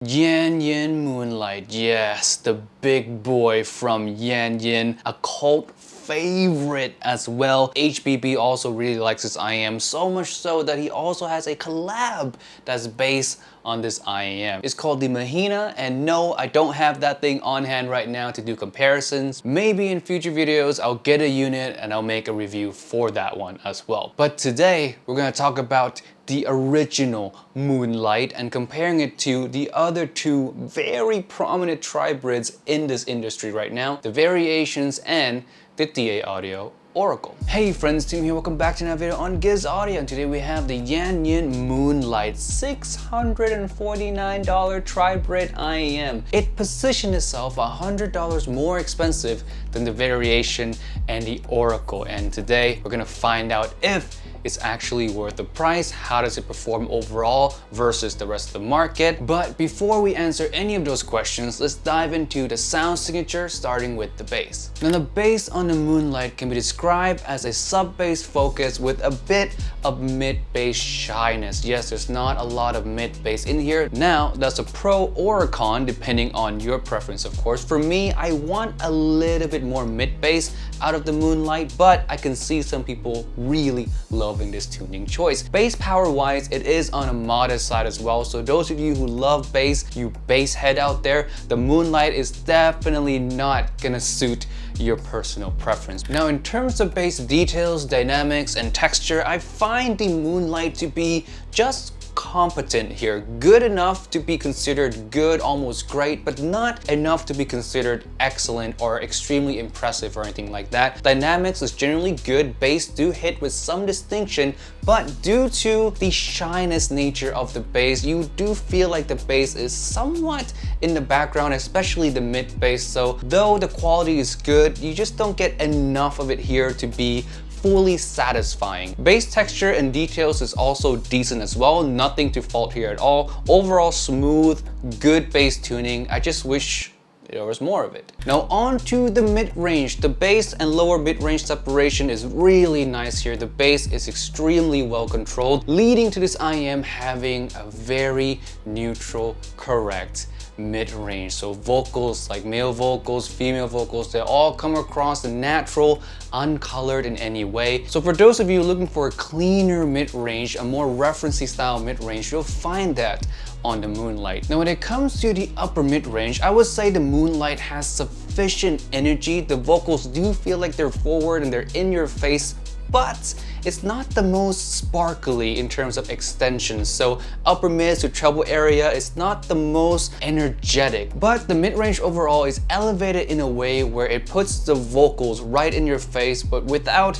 Yanyin Moonlight, yes, the big boy from Yanyin, a cult favorite as well. HBB also really likes this IEM, so much so that he also has a collab that's based on this IEM. It's called the Mahina, and no, I don't have that thing on hand right now to do comparisons. Maybe in future videos I'll get a unit and I'll make a review for that one as well. But today we're gonna talk about the original Moonlight and comparing it to the other two very prominent tribrids in this industry right now, the Variations and the Thieaudio Oracle. Hey friends, Tim here, welcome back to another video on Thieaudio, and today we have the Yanyin Moonlight $649 tribrid IEM. It positioned itself $100 more expensive than the Variation and the Oracle, and today we're gonna find out if it's actually worth the price, how does it perform overall versus the rest of the market. But before we answer any of those questions, let's dive into the sound signature, starting with the bass. Now the bass on the Moonlight can be described as a sub-bass focus with a bit of mid-bass shyness. Yes, there's not a lot of mid-bass in here. Now that's a pro or a con depending on your preference, of course. For me, I want a little bit more mid-bass out of the Moonlight, but I can see some people really loving this tuning choice. Bass power wise, it is on a modest side as well, so those of you who love bass, you bass head out there, the Moonlight is definitely not gonna suit your personal preference. Now in terms of bass details, dynamics, and texture, I find the Moonlight to be just competent here. Good enough to be considered good, almost great, but not enough to be considered excellent or extremely impressive or anything like that. Dynamics is generally good. Bass do hit with some distinction, but due to the shyness nature of the bass, you do feel like the bass is somewhat in the background, especially the mid bass. So though the quality is good, you just don't get enough of it here to be fully satisfying. Bass texture and details is also decent as well, nothing to fault here at all. Overall smooth, good bass tuning. I just wish there was more of it. Now on to the mid-range. The bass and lower mid-range separation is really nice here. The bass is extremely well controlled, leading to this IEM having a very neutral, correct mid-range. So vocals like male vocals, female vocals, they all come across natural, uncolored in any way. So for those of you looking for a cleaner mid-range, a more referencey style mid-range, you'll find that on the Moonlight. Now when it comes to the upper mid-range, I would say the Moonlight has sufficient energy. The vocals do feel like they're forward and they're in your face, but it's not the most sparkly in terms of extensions. So upper mid to treble area is not the most energetic, but the mid-range overall is elevated in a way where it puts the vocals right in your face, but without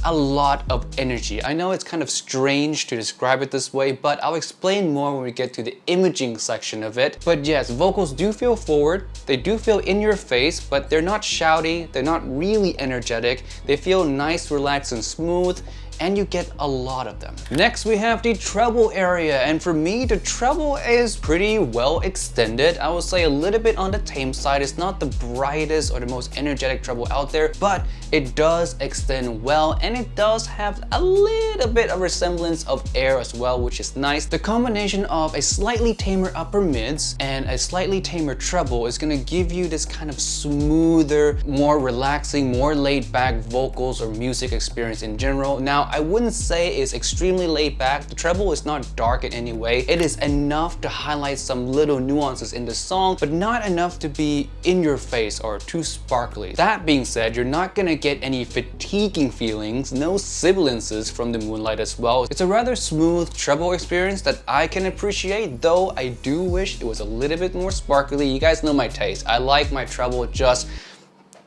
a lot of energy. I know it's kind of strange to describe it this way, but I'll explain more when we get to the imaging section of it. But yes, vocals do feel forward, they do feel in your face, but they're not shouty, they're not really energetic. They feel nice, relaxed, and smooth, and you get a lot of them. Next we have the treble area, and for me the treble is pretty well extended. I would say a little bit on the tame side. It's not the brightest or the most energetic treble out there, but it does extend well, and it does have a little bit of resemblance of air as well, which is nice. The combination of a slightly tamer upper mids and a slightly tamer treble is gonna give you this kind of smoother, more relaxing, more laid back vocals or music experience in general. Now I wouldn't say it's extremely laid back. The treble is not dark in any way. It is enough to highlight some little nuances in the song, but not enough to be in your face or too sparkly. That being said, you're not gonna get any fatiguing feelings, no sibilances from the Moonlight as well. It's a rather smooth treble experience that I can appreciate, though I do wish it was a little bit more sparkly. You guys know my taste. I like my treble just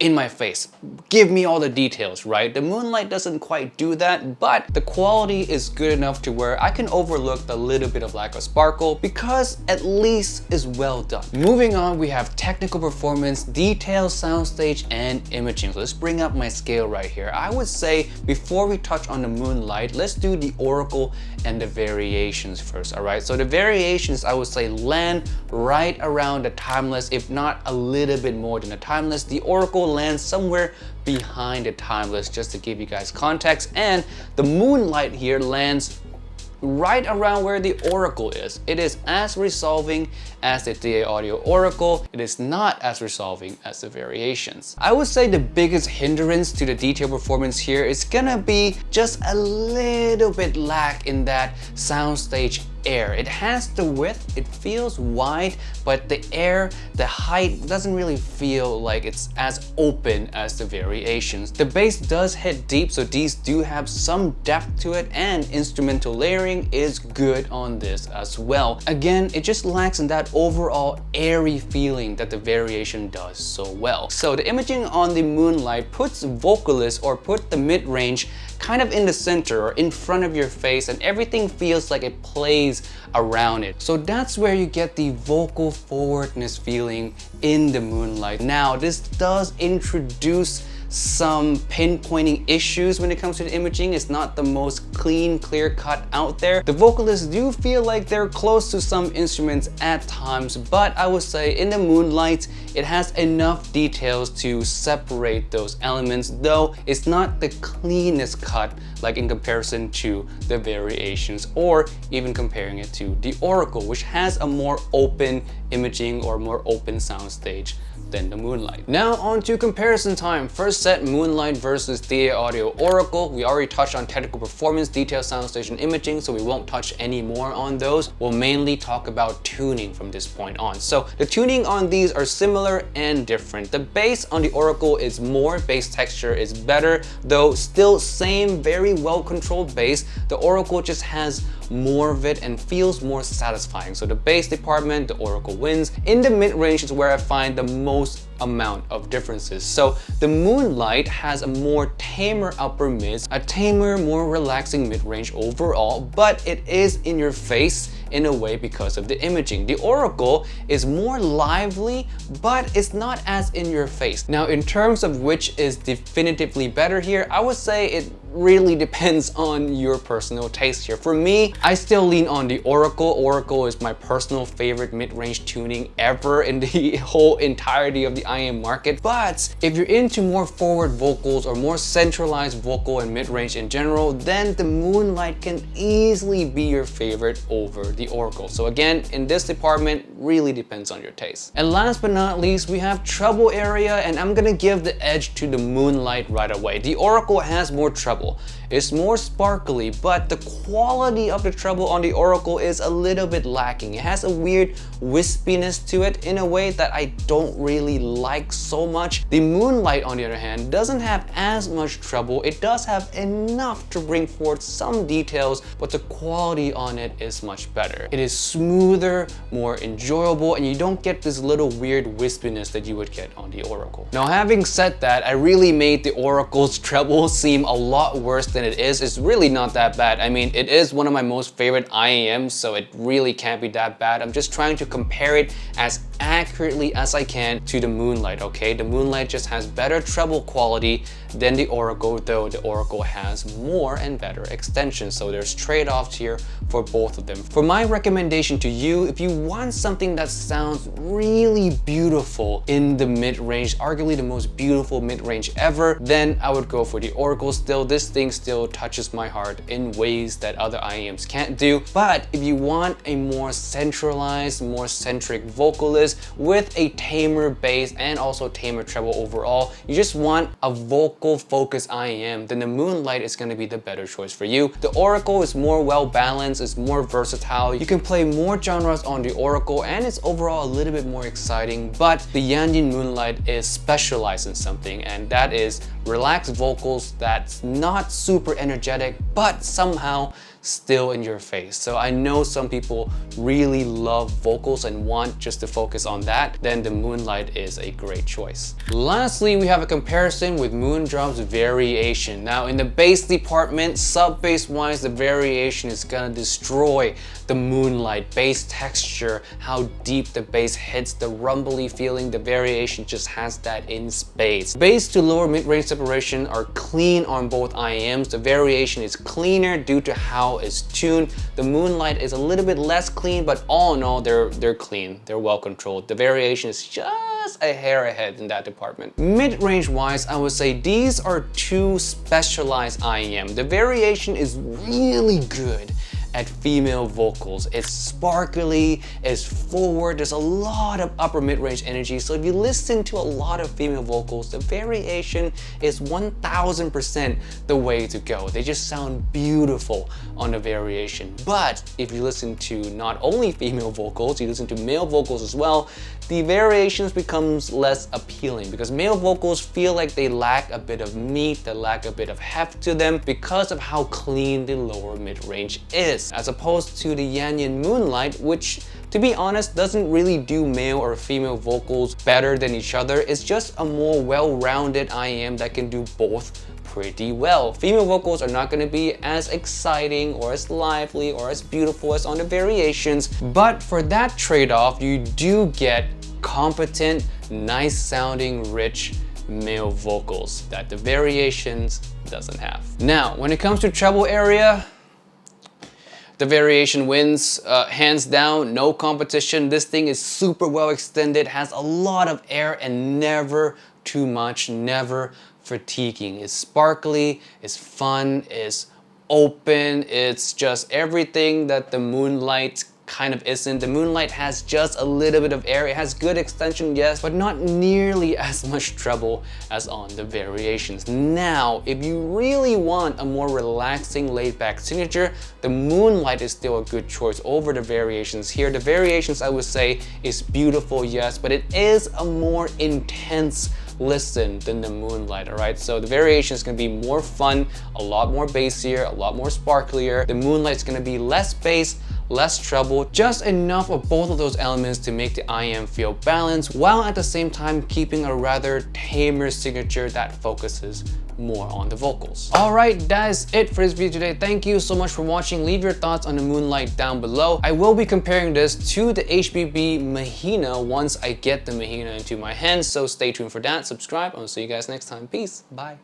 in my face. Give me all the details, right? The Moonlight doesn't quite do that, but the quality is good enough to where I can overlook the little bit of lack of sparkle because at least is well done. Moving on, we have technical performance, detail, soundstage, and imaging. So let's bring up my scale right here. I would say before we touch on the Moonlight, let's do the Oracle and the Variations first, all right? So the Variations, I would say, land right around the Timeless, if not a little bit more than the Timeless. The Oracle lands somewhere behind the Timeless, just to give you guys context, and the Moonlight here lands right around where the Oracle is. It is as resolving as the Thieaudio Oracle. It is not as resolving as the variations. I would say the biggest hindrance to the detail performance here is gonna be just a little bit lack in that soundstage air. It has the width, it feels wide, but the air, the height doesn't really feel like it's as open as the variations. The bass does hit deep, so these do have some depth to it, and instrumental layering is good on this as well. Again, it just lacks in that overall airy feeling that the variation does so well. So the imaging on the Moonlight puts vocalists, or put the mid-range kind of in the center or in front of your face, and everything feels like it plays around it. So that's where you get the vocal forwardness feeling in the Moonlight. Now, this does introduce some pinpointing issues when it comes to the imaging. It's not the most clean, clear cut out there. The vocalists do feel like they're close to some instruments at times, but I would say in the Moonlight, it has enough details to separate those elements, though it's not the cleanest cut like in comparison to the variations, or even comparing it to the Oracle, which has a more open imaging or more open soundstage than the Moonlight. Now on to comparison time. First set, Moonlight versus Thieaudio Oracle. We already touched on technical performance, detail, soundstage, and imaging, so we won't touch any more on those. We'll mainly talk about tuning from this point on. So the tuning on these are similar and different. The bass on the Oracle is more, bass texture is better, though still same very well controlled bass. The Oracle just has more of it and feels more satisfying. So the bass department, the Oracle wins. In the mid-range is where I find the most amount of differences. So the Moonlight has a more tamer upper mids, a tamer, more relaxing mid-range overall, but it is in your face in a way because of the imaging. The Oracle is more lively, but it's not as in your face. Now, in terms of which is definitively better here, I would say it really depends on your personal taste here. For me, I still lean on the Oracle. Oracle is my personal favorite mid-range tuning ever in the whole entirety of the IM market. But if you're into more forward vocals or more centralized vocal and mid-range in general, then the Moonlight can easily be your favorite over the Oracle. So again, in this department, really depends on your taste. And last but not least, we have treble area, and I'm gonna give the edge to the Moonlight right away. The Oracle has more treble. It's more sparkly, but the quality of the treble on the Oracle is a little bit lacking. It has a weird wispiness to it in a way that I don't really like so much. The Moonlight, on the other hand, doesn't have as much treble. It does have enough to bring forth some details, but the quality on it is much better. It is smoother, more enjoyable, and you don't get this little weird wispiness that you would get on the Oracle. Now, having said that, I really made the Oracle's treble seem a lot worse than it is. It's really not that bad. I mean, it is one of my most favorite IAMs, so it really can't be that bad. I'm just trying to compare it as accurately as I can to the Moonlight, okay? The Moonlight just has better treble quality than the Oracle, though the Oracle has more and better extensions, so there's trade-offs here for both of them. For my recommendation to you, if you want something that sounds really beautiful in the mid-range, arguably the most beautiful mid-range ever, then I would go for the Oracle. Still, this thing still touches my heart in ways that other IAMs can't do. But if you want a more centralized, more centric vocalist with a tamer bass and also tamer treble overall, you just want a vocal focused IAM, then the Moonlight is going to be the better choice for you. The Oracle is more well balanced, it's more versatile. You can play more genres on the Oracle, and it's overall a little bit more exciting. But the Yanyin Moonlight is specialized in something, and that is relaxed vocals that's not super energetic, but somehow still in your face. So I know some people really love vocals and want just to focus on that, then the Moonlight is a great choice. Lastly, we have a comparison with Moondrop's variation. Now in the bass department, sub-bass wise, the variation is gonna destroy the Moonlight. Bass texture, how deep the bass hits, the rumbly feeling, the variation just has that in spades. Bass to lower mid-range separation are clean on both IAMs. The variation is cleaner due to how it's tuned. The Moonlight is a little bit less clean, but all in all, they're clean. They're well controlled. The variation is just a hair ahead in that department. Mid-range wise, I would say these are two specialized IAM. The variation is really good at female vocals. It's sparkly, it's forward, there's a lot of upper mid-range energy. So if you listen to a lot of female vocals, the variation is 1000% the way to go. They just sound beautiful on the variation. But if you listen to not only female vocals, you listen to male vocals as well, the variations becomes less appealing because male vocals feel like they lack a bit of meat, they lack a bit of heft to them because of how clean the lower mid-range is, as opposed to the Yanyin Moonlight, which to be honest doesn't really do male or female vocals better than each other. It's just a more well-rounded IEM that can do both pretty well. Female vocals are not going to be as exciting or as lively or as beautiful as on the variations, but for that trade-off you do get competent, nice sounding, rich male vocals that the variations doesn't have. Now when it comes to treble area, the variation wins, hands down, no competition. This thing is super well extended, has a lot of air and never too much, never fatiguing. It's sparkly, it's fun, it's open, it's just everything that the Moonlight kind of isn't. The Moonlight has just a little bit of air. It has good extension, yes, but not nearly as much treble as on the variations. Now, if you really want a more relaxing, laid-back signature, the Moonlight is still a good choice over the variations here. The variations, I would say, is beautiful, yes, but it is a more intense listen than the Moonlight, all right? So the variation is going to be more fun, a lot more bassier, a lot more sparklier. The Moonlight is going to be less bass, less treble, just enough of both of those elements to make the IEM feel balanced, while at the same time keeping a rather tamer signature that focuses more on the vocals. All right, that is it for this video today. Thank you so much for watching. Leave your thoughts on the Moonlight down below. I will be comparing this to the HBB Mahina once I get the Mahina into my hands, so stay tuned for that. Subscribe, and I'll see you guys next time. Peace. Bye.